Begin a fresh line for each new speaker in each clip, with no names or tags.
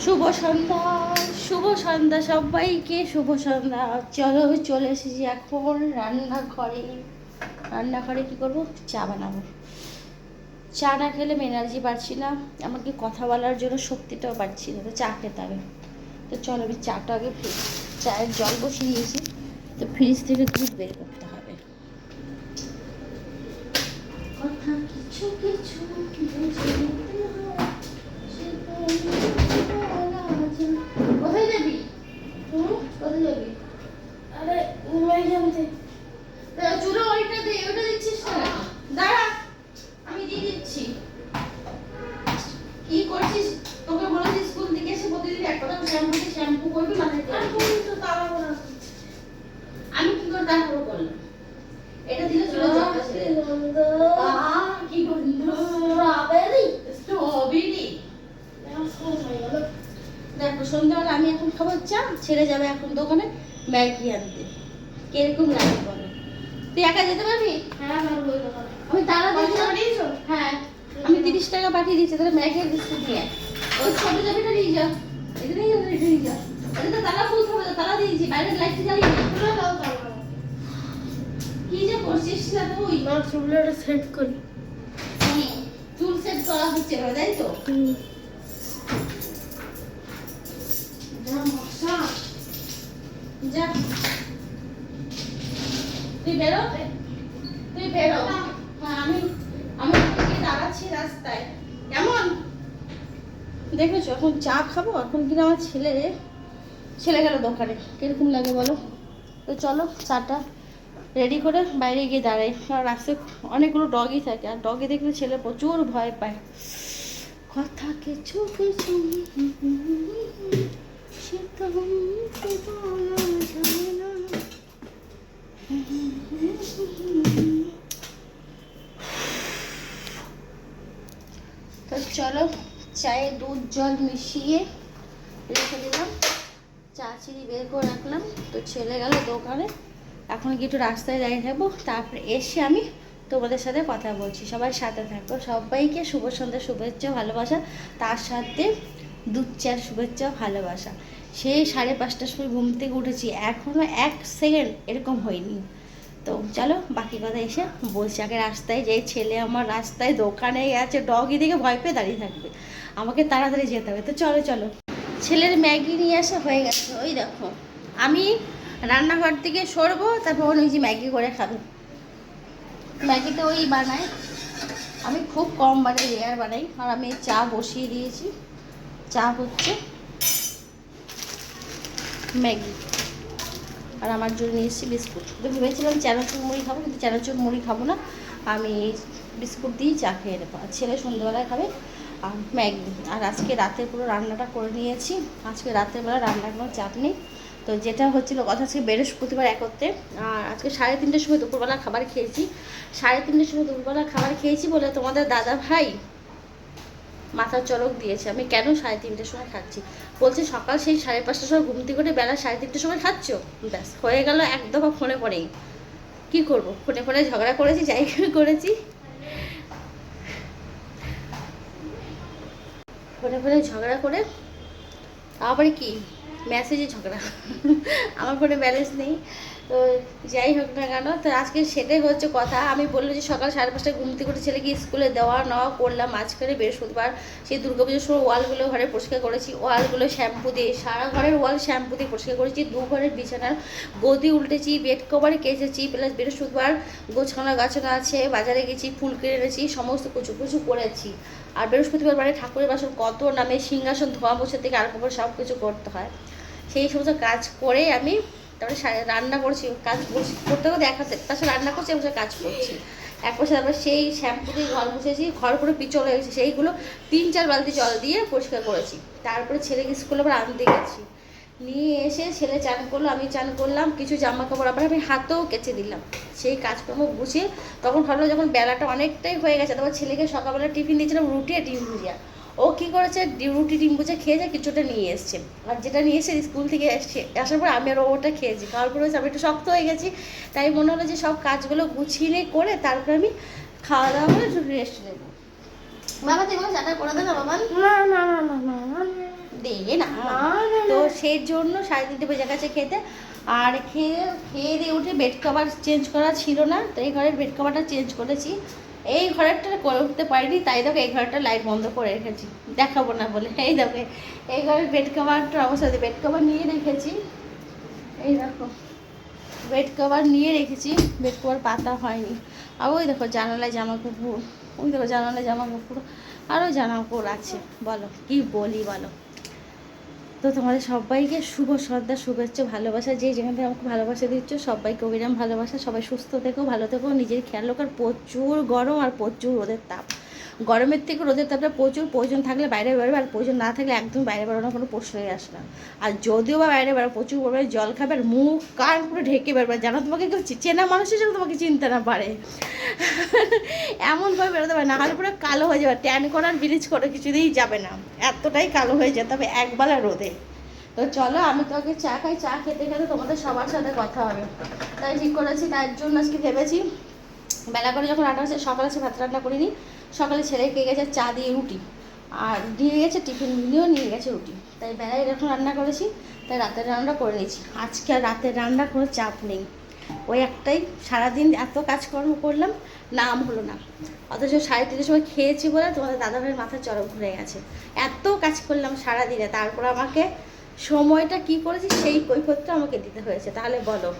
শুভ সন্ধ্যা, শুভ সন্ধ্যা সবাইকে, শুভ সন্ধ্যা। চলো চলে এসেছি এখন রান্নাঘরে। রান্নাঘরে কী করবো? চা বানাবো। চা না খেলে আমি এনার্জি পাচ্ছি না, এমনকি কথা বলার জন্য শক্তিটাও পাচ্ছি না, তো চা খেতে হবে। তো চলো আমি চাটা আগে চায়ের জল বসিয়ে দিয়েছি, তো ফ্রিজ থেকে দুধ বের করতে হবে। কথা কিছু কিছু বুঝে নিতে হয়, কোথায় যাবি? কোথায় যাবি?
আরে ম্যাগি আনতে।
চুলো ওইটা দে, ওটা দিচ্ছিস না? দাঁড়া, আমি দিয়ে দিচ্ছি। কি করছিস? তোকে বলেছি স্কুল থেকে এসে প্রতিদিন এক কথা শ্যাম্পু করবি মাথায় তেল। আমি কি করে তাড়াহুড়ো করলাম? এটা দিলে চলে যাবে। কি গন্ধ! স্ট্রবেরি। দেখো সন্ধ্যাবেলা আমি এখন খাবো চা, ছেড়ে যাবে এখন দোকানে ম্যাগি আনতে। কিরকম লাগে বলো? তুই একা যেতে পারবি?
হ্যাঁ পারবো।
আমি তারা
দিয়েছো?
হ্যাঁ, আমি 30 টাকা পাঠিয়ে দিচ্ছি, তাহলে ম্যাগি আর বিস্কুট নিয়ে ওই ছোট চাবিটা নিয়ে যা। এটা নিয়ে যা, এটা নিয়ে যা। এটা তো তালা খুলতে হবে, তালা দিয়েছি, বাইরের লাইটটা জ্বালিয়ে নে।
খুলে দাও তাহলে।
কি যে করছিস না তুই?
মা চুলটা সেট করি।
চুল সেট করা হচ্ছে এবার, তাই তো? যা মশা, যা তুই বেরো, তুই বেরো। হ্যাঁ, আমি আমি গিয়ে দাঁড়াচ্ছি রাস্তায়। কেমন দেখেছো? এখন চা খাবো, এখন কিনা আমার ছেলে গেল দোকানে। কিরকম লাগে বলো? তো চলো চাটা রেডি করে বাইরে গিয়ে দাঁড়াই, কারণ রাস্তায় অনেকগুলো ডগই থাকে, আর ডগি দেখলে ছেলে প্রচুর ভয় পায়। কথা কিছু কিছু সে তো বলা যায় না। তো চলো চায়ে দুধ জল মিশিয়ে রেখে দিলাম, চা চিনি বের করে রাখলাম। তো ছেলে গেল দোকানে, এখন কি একটু রাস্তায় দাঁড়িয়ে থাকবো, তারপরে এসে আমি তোমাদের সাথে কথা বলছি। সবাই সাথে থাকবো। সবাইকে শুভ সন্ধ্যা, শুভেচ্ছা, ভালোবাসা, তার সাথে দুধ চার শুভেচ্ছা, ভালোবাসা। সেই 5:30টার সময় ঘুম থেকে উঠেছি, এখনও 1 সেকেন্ড এরকম হয়নি। তো চলো বাকি কথা এসে বলছি। আগে রাস্তায় যে ছেলে আমার রাস্তায় দোকানে গেছে, ডগি দেখে ভয় পেয়ে দাঁড়িয়ে থাকবে, আমাকে তাড়াতাড়ি যেতে হবে। তো চলো চলো, ছেলের ম্যাগি নিয়ে আসা হয়ে গেছে, ওই দেখো। আমি রান্নাঘর থেকে সরবো, তারপর ওই যে ম্যাগি করে খাবে। ম্যাগিটা ওই বানায়, আমি খুব কম বানাই, রেয়ার বানাই। আর আমি চা বসিয়ে দিয়েছি, চা হচ্ছে, ম্যাগি। আর আমার জন্য নিয়েছি বিস্কুট। তো ভেবেছিলাম চানাচুর মুড়ি খাবো, কিন্তু চানাচুর মুড়ি খাবো না, আমি বিস্কুট দিয়েই চা খেয়ে নেবো। আর ছেলে সন্ধ্যেবেলায় খাবে আর ম্যাগি। আর আজকে রাতে পুরো রান্নাটা করে নিয়েছি, আজকে রাতের বেলা রান্নার কোনো চাপ নেই। তো যেটা হচ্ছিলো কথা, আজকে বৃহস্পতিবার একত্রে, আর আজকে 3:30টার সময় দুপুরবেলা খাবার খেয়েছি। 3:30টার সময় দুপুরবেলা খাবার খেয়েছি বলে তোমাদের দাদা ভাই মাথার চরক দিয়েছে। আমি কেন 3:30টার সময় খাচ্ছি? বলছে সকাল সেই 5:30টার সময় ঘুম থেকে উঠে বেলা 3:30টার সময় খাচ্ছ। ব্যাস হয়ে গেল এক দফা ফোনে পড়েই। কী করবো, ফোনে ফোনে ঝগড়া করেছি, যাই করেছি, ফোনে ফোনে ঝগড়া করে আবার কি মেসেজে ঝগড়া। আমার ফোনে ব্যালেন্স নেই। তো যাই হোক না কেন, তো আজকে সেটাই হচ্ছে কথা। আমি বললো যে সকাল 5:30টায় ঘুম থেকে উঠে ছেলেকে স্কুলে দেওয়া নেওয়া করলাম। মাঝখানে বৃহস্পতিবার সেই দুর্গাপুজোর সময় ওয়ালগুলো ঘরে পরিষ্কার করেছি, ওয়ালগুলো শ্যাম্পু দিয়ে, সারা ঘরের ওয়াল শ্যাম্পু দিয়ে পরিষ্কার করেছি। 2 ঘরের বিছানার গদি উল্টেছি, বেড কভার কেচেছি, প্লাস বৃহস্পতিবার গোছানো গাছানো আছে, বাজারে গেছি, ফুল কিনে এনেছি, সমস্ত কুচু করেছি। আর বৃহস্পতিবার মানে ঠাকুরের বাসন কত নামে, সিংহাসন ধোয়া মোছা থেকে আরম্ভ করে সব কিছু করতে হয়। সেই সমস্ত কাজ করে আমি তারপরে রান্না করছি, কাজ করতে করতে এক হাতে তার সাথে রান্না করছি, বসে কাজ করছি এক পাশে। তারপর সেই শ্যাম্পু দিয়ে ঘর মুছেছি, ঘর পুরো পিচল হয়ে গেছে, সেইগুলো 3-4 বালতি জল দিয়ে পরিষ্কার করেছি। তারপরে ছেলেকে স্কুলে আবার আনতে গেছি, নিয়ে এসে ছেলে চান করলো, আমি চান করলাম, কিছু জামা কাপড় আবার আমি হাতেও কেচে দিলাম। সেই কাজকর্ম গুছিয়ে তখন ভাবলো যখন বেলাটা অনেকটাই হয়ে গেছে, তারপর ছেলেকে সকালবেলা টিফিন দিয়েছিলাম রুটি আর ডিম ভুজিয়া। ও কী করেছে, রুটি ডিম ভুজিয়া খেয়েছে, কিছুটা নিয়ে এসছে। আর যেটা নিয়ে এসে স্কুল থেকে আসার পর আমি আর ওটা খেয়েছি। খাওয়ার পরে আমি একটু শক্ত হয়ে গেছি, তাই মনে হলো যে সব কাজগুলো গুছিয়ে নিয়ে করে তারপরে আমি খাওয়া দাওয়া করে একটু রেস্ট নেবো। বাবা তুই আমাকে চাটা করে দে না বাবা।
না না না না না
দে না।
না,
তো
না।
সেই জন্য 3:30 বেজে গেছে খেতে। আর খেয়ে খেয়ে দিয়ে উঠে বেড কভার চেঞ্জ করা ছিল না, তো এই ঘরের বেড কভারটা চেঞ্জ করেছি। এই ঘরেরটা করে উঠতে পারিনি, তাই দেখো এই ঘরটা লাইট বন্ধ করে রেখেছি, দেখাবো না বলে। এই দেখো এই ঘরের বেড কভারটার অবস্থা, বেড কভার নিয়ে রেখেছি, এই দেখো বেড কভার নিয়ে রেখেছি, বেড কভার পাতা হয়নি। আর ওই দেখো জানালায় জামা কাপড়, ওই দেখো জানালায় জামা কাপড়, আরও জামা কাপড় আছে। বলো কি বলি বলো। তো তোমাদের সবাইকে শুভ সন্ধ্যা, শুভেচ্ছা, ভালোবাসা, যে যেখান থেকে আমাকে ভালোবাসা দিচ্ছ সবাইকে অবিরাম ভালোবাসা। সবাই সুস্থ থেকো, ভালো থেকো, নিজের খেয়াল রাখো। আর প্রচুর গরম আর প্রচুর রোদের তাপ, গরমের থেকে রোদের তাপটা প্রচুর, প্রয়োজন থাকলে বাইরে বেরোবে, আর প্রয়োজন না থাকলে একদম বাইরে বেরোনোর কোনো প্রশ্নই আসে না। আর যদিও বা বাইরে বেরো প্রচুর পরিমাণে জল খাবে, আর মুখ কান পুরো ঢেকে বেরোবে, যেন তোমাকে কেউ চেনা মানুষের যেন তোমাকে চিনতে না পারে, এমনভাবে বেরোতে পারে, না হলে পুরো কালো হয়ে যাবে। ট্যান করার ব্লিচ করে কিছুতেই যাবে না, এতটাই কালো হয়ে যেতে হবে একবেলা রোদে। তো চলো আমি তোকে চা খাই, চা খেতে খেতে তোমাদের সবার সাথে কথা হবে, তাই ঠিক করেছি। তার জন্য আজকে ভেবেছি বেলা করে যখন রান্না হচ্ছে, সকালে সে ভাত রান্না করিনি, সকালে ছেলে খেয়ে গেছে চা দিয়ে রুটি, আর দিয়ে গেছে টিফিন নিয়েও নিয়ে গেছে রুটি, তাই বেলায় এরকম রান্না করেছি, তাই রাতের রান্না করে নিয়েছি। আজকে আর রাতের রান্নার কোনো চাপ নেই, ওই একটাই, সারাদিন এত কাজকর্ম করলাম, নাম হলো না। অথচ 3:30 সময় খেয়েছি বলে তোমাদের দাদাভাইয়ের মাথায় চরম ঘুরে গেছে, এত কাজ করলাম সারাদিনে, তারপর আমাকে সময়টা কি করেছি সেই কৈফিয়তটা আমাকে দিতে হয়েছে। তাহলে বলো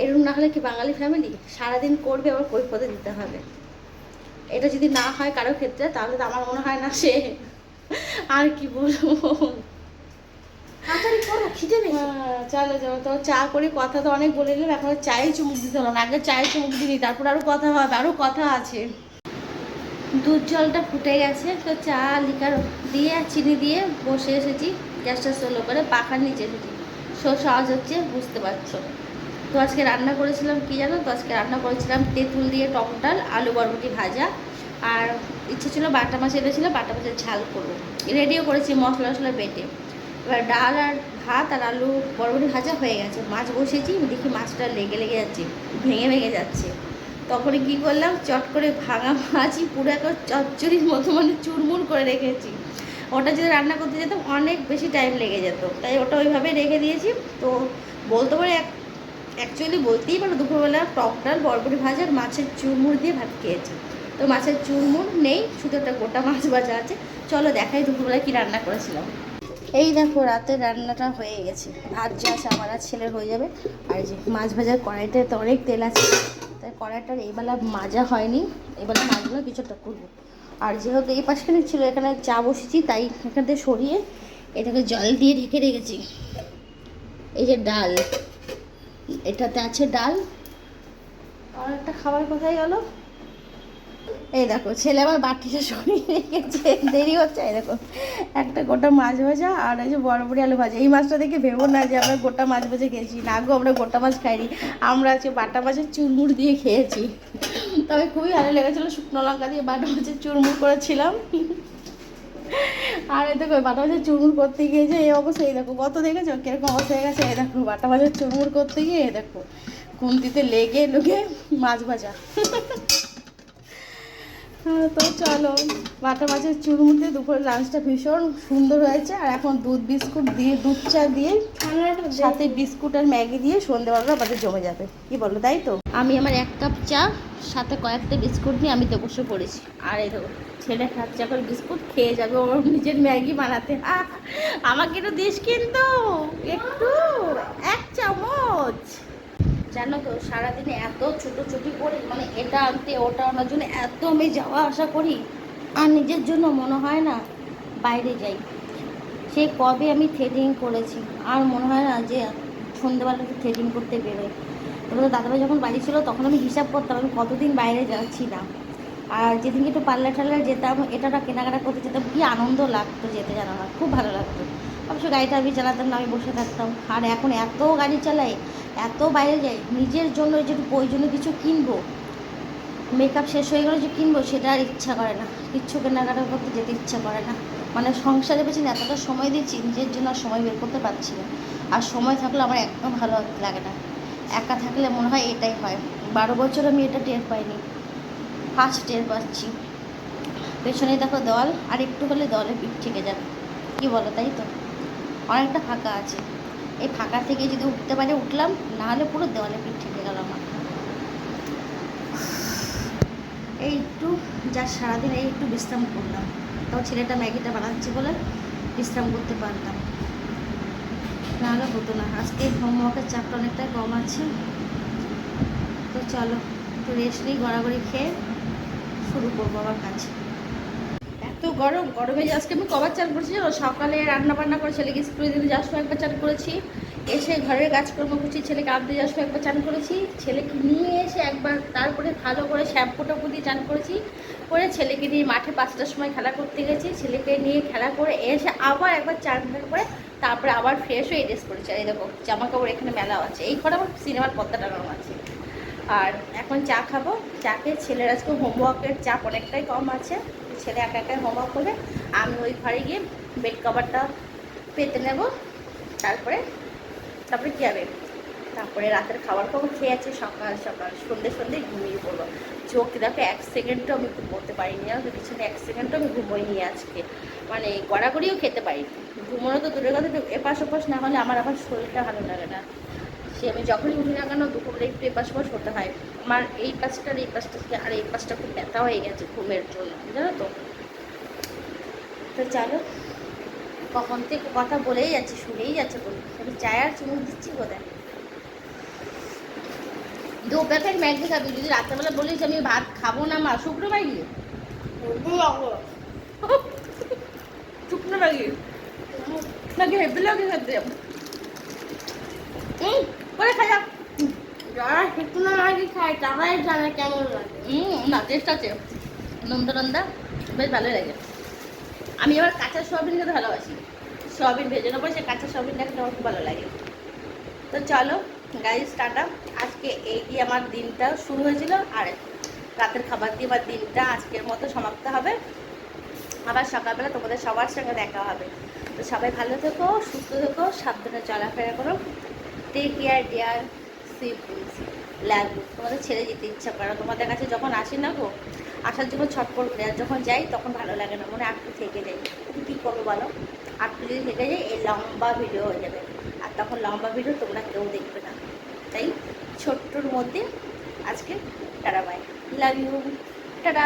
এরকম না হলে কি বাঙালি ফ্যামিলি? সারাদিন করবে আবার কৈফিয়তে দিতে হবে, এটা যদি না হয় কারো ক্ষেত্রে, তাহলে তো আমার মনে হয় না সে, আর কি বলবো।
তাড়াতাড়ি করো, খিদে পেয়েছে।
চলো চলো, তো চা করি, কথা তো অনেক বলে নিলাম, এখন চায়ে চুমুক দিতে হলো না, আগে চায়ে চুমুক দিই, তারপর আরও কথা হবে, আরও কথা আছে। দুধ জলটা ফুটে গেছে, তো চা লিকার দিয়ে আর চিনি দিয়ে বসে এসেছি, গ্যাসটা স্লো করে পাখার নিচে এসেছি, শোষ আওয়াজ হচ্ছে বুঝতে পারছো। তো আজকে রান্না করেছিলাম কি জানো, তো আজকে রান্না করেছিলাম তেঁতুল দিয়ে টক ডাল, আলু বরবটি ভাজা, আর ইচ্ছে ছিল বাটা মাছ এনেছিল, বাটা মাছের ঝাল করবো, রেডিও করেছি মশলা টশলা বেটে। এবার ডাল আর ভাত আর আলু বরবটি ভাজা হয়ে গেছে, মাছ বসেছি, দেখি মাছটা লেগে লেগে যাচ্ছে, ভেঙে ভেঙে যাচ্ছে। তখনই কী করলাম, চট করে ভাঙা মাছই পুরো একটা চচ্চড়ির মতো মানে চুরমুর করে রেখেছি। ওটা যদি রান্না করতে যেতাম অনেক বেশি টাইম লেগে যেত, তাই ওটা ওইভাবে রেখে দিয়েছি। তো বলতে পারে অ্যাকচুয়ালি বলতেই পারো দুপুরবেলা টক ডাল বরবটি ভাজা আর মাছের চুরমুর দিয়ে ভাত খেয়েছি। তো মাছের চুরমুর নেই, শুধু একটা গোটা মাছ ভাজা আছে। চলো দেখাই দুপুরবেলা কী রান্না করেছিলাম। এই দেখো রাতের রান্নাটা হয়ে গেছে, ভাত যা আছে আমার আর ছেলের হয়ে যাবে। আর যে মাছ ভাজার কড়াইটায় তো অনেক তেল আছে, তাই কড়াইটার এইবেলা মাজা হয়নি, এবেলা মাছগুলো কিছুটা করবো। আর যেহেতু এই পাশখানে ছিল, এখানে চা বসেছি, তাই এখান থেকে সরিয়ে এটাকে জল দিয়ে ঢেকে রেখেছি। এই যে ডাল, এটাতে আছে ডাল, আর একটা খাবার কোথায় গেল, এই দেখো ছেলে আবার বাটিটা সরিয়ে রেখেছে, দেরি হচ্ছে। এই দেখো একটা গোটা মাছ ভাজা আর এই যে বরবটি আলু ভাজা। এই মাছটা দেখে ভেবো না যে আমরা গোটা মাছ ভাজা খেয়েছি, না গো আমরা গোটা মাছ খাইনি, আমরা আজকে বাটা মাছের চুরমুর দিয়ে খেয়েছি। তবে খুবই ভালো লেগেছিলো, শুকনো লঙ্কা দিয়ে বাটা মাছের চুরমুর করেছিলাম। আর এই দেখো বাটা মাছের চুরমুর করতে গিয়েছে এই অবস্থা, এই দেখো কত দেখেছো কিরকম অবস্থা হয়ে গেছে। এই দেখো বাটা মাছের চুরমুর করতে গিয়ে এই দেখো খুন্তিতে লেগে লুগে মাছ ভাজা। হ্যাঁ, তো চলো বাটা মাছের চুরমুর দিয়ে দুপুরে লাঞ্চটা ভীষণ সুন্দর হয়েছে। আর এখন দুধ বিস্কুট দিয়ে, দুধ চা দিয়ে, সাথে বিস্কুট আর ম্যাগি দিয়ে সন্ধ্যেবেলাটা আমাদের জমে যাবে, কি বলো তাই তো? আমি আমার 1 কাপ চা সাথে কয়েকটা বিস্কুট নিয়ে আমি তো বসে পড়েছি। আর এই দেখো ছেলে খাচ্ছে এখন বিস্কুট, খেয়ে যাবে ওর নিজের ম্যাগি বানাতে। আমাকে একটু দিস কিন্তু, একটু 1 চামচ। জানো তো সারাদিনে এত ছুটোছুটি করি, মানে এটা আনতে ওটা আনার জন্য এত আমি যাওয়া আসা করি, আর নিজের জন্য মনে হয় না বাইরে যাই। সে কবে আমি থ্রেডিং করেছি, আর মনে হয় না যে সন্ধ্যেবেলাতে থ্রেডিং করতে বেরোই। তবে দাদাভাই যখন বাড়ি ছিল তখন আমি হিসাব করতাম আমি কতদিন বাইরে যাচ্ছি না। আর যেদিনকে একটু পার্লার টার্লার যেতাম, এটা কেনাকাটা করতে যেতাম, কি আনন্দ লাগতো যেতে, জানো না, খুব ভালো লাগতো। অবশ্য গাড়িটা আমি চালাতাম না, আমি বসে থাকতাম। আর এখন এত গাড়ি চালাই, এত বাইরে যাই, নিজের জন্য যে একটু প্রয়োজনীয় কিছু কিনবো, মেকআপ শেষ হয়ে গেলে যে কিনবো সেটা আর ইচ্ছা করে না, কিচ্ছু কেনাকাটা করতে যেতে ইচ্ছা করে না। মানে সংসারের পেছনে এতটা সময় দিচ্ছি, নিজের জন্য আর সময় বের করতে পারছি না। আর সময় থাকলে আমার একদম ভালো লাগে না, একা থাকলে মনে হয় এটাই হয়। 12 বছর আমি এটা টের পাইনি, ফার্স্ট টের পাচ্ছি। পেছনে দেখো দেওয়াল, আর একটু হলে দেওয়ালে পিঠ থেকে যাবে, কি কি বলো, তাই তো? অনেকটা ফাঁকা আছে। এই ফাঁকা থেকে যদি উঠতে পারে উঠলাম, না হলে পুরো দেওয়ালে পিঠ থেকে গেল আমার। এই একটু যা সারাদিন এই একটু বিশ্রাম করলাম, তাও ছেলেটা ম্যাগিটা বানাচ্ছে বলে বিশ্রাম করতে পারলাম, নাহলে হতো না। আজকে হোমওয়ার্কের চাপটা অনেকটাই কম আছে। তো চলো একটু রেস্ট নিই, গড়াগড়ি খেয়ে শুরু করবো আবার কাজ। এত গরম, গরমে যে আজকে আমি কবার চান করেছি জানো? সকালে রান্না বান্না করে ছেলেকে স্কুলে দিতে যাওয়ার সময় একবার চান করেছি, এসে ঘরের কাজকর্ম করছি, ছেলেকে আনতে যাওয়ার সময় একবার চান করেছি, ছেলেকে নিয়ে এসে একবার, তারপরে ভালো করে শ্যাম্পু টাম্পু দিয়ে চান করেছি, করে ছেলেকে নিয়ে মাঠে 5টার সময় খেলা করতে গেছি, ছেলেকে নিয়ে খেলা করে এসে আবার একবার চান করে তারপরে আবার ফ্রেশ হয়ে ড্রেস করেছি। আর এই দেখো জামা কাপড় এখানে মেলা আছে, এই ঘরে আমার সিনেমার পর্দা টানানো আছে। আর এখন চা খাবো। চা খেয়ে ছেলের আজকে হোমওয়ার্কের চাপ অনেকটাই কম আছে, ছেলে একা একাই হোমওয়ার্ক করবে, আমি ওই ঘরে গিয়ে বেড কভারটা পেতে নেব। তারপরে তারপরে কী হবে, তারপরে রাতের খাবার খাবার খেয়ে আছে, সকাল সকাল সন্ধ্যে ঘুমিয়ে পড়বো। চোখ দেখো 1 সেকেন্ডও আমি ঘুমোতে পারিনি, আর বিছানে 1 সেকেন্ডও আমি ঘুমোইনি আজকে, মানে গড়াগড়িও খেতে পারিনি। ঘুমোনো তো দূরের কথা, এপাশ ওপাশ না হলে আমার আবার শরীরটা ভালো লাগে না। সে আমি যখনই উঠি না কেন দুপুরে একটু এপাশ ওপাশ হতে হয়। আমার এই পাশটার এই পাশটা থেকে আর এই পাশটা খুব ব্যথা হয়ে গেছে ঘুমের জন্য, জানো তো। তো চলো, কখন থেকে কথা বলেই যাচ্ছে, শুনেই যাচ্ছে, বলি আমি চায় আর চুমুক দিচ্ছি কোথায়। 2 প্যাকেট ম্যাগি খাবি, যদি রাত্রেবেলা বলিস আমি ভাত খাবো না মা, শুকনো ম্যাগি, শুকনো ম্যাগি নাকি হেভি লাগে খেতে, করে খাই।
যারা শুকনো ম্যাগি খায় তারাই জানে কেমন লাগে।
না টেস্ট আছে, নন্দা নন্দা, বেশ ভালোই লাগে। আমি আবার কাঁচা সোয়াবিন খেতে ভালোবাসি, সোয়াবিন ভেজে নেবো, সে কাঁচা সোয়াবিনটা খেতে আমার খুব ভালো লাগে। তো চলো গাইস, টাটা। আজকে এই দিয়ে আমার দিনটা শুরু হয়েছিল, আর রাতের খাবার দিয়ে আমার দিনটা আজকের মতো সমাপ্ত হবে। আবার সকালবেলা তোমাদের সবার সঙ্গে দেখা হবে। তো সবাই ভালো থেকো, সুস্থ থেকো, সাবধানে চলাফেরা করো। Take care dear, love you. তোমাদের ছেড়ে যেতে ইচ্ছা করে না, তোমাদের কাছে যখন আসি না গো, আসার জন্য ছটফট করে, আর যখন যাই তখন ভালো লাগে না, মনে আটটু থেকে যাই। তুমি কী করবো বলো, আটটু যদি থেকে যাই এই লম্বা ভিডিও হয়ে যাবে, আর তখন লম্বা ভিডিও তোমরা কেউ দেখবে না। তাই ছোট্টর মধ্যে আজকে tata bye, love you, tata.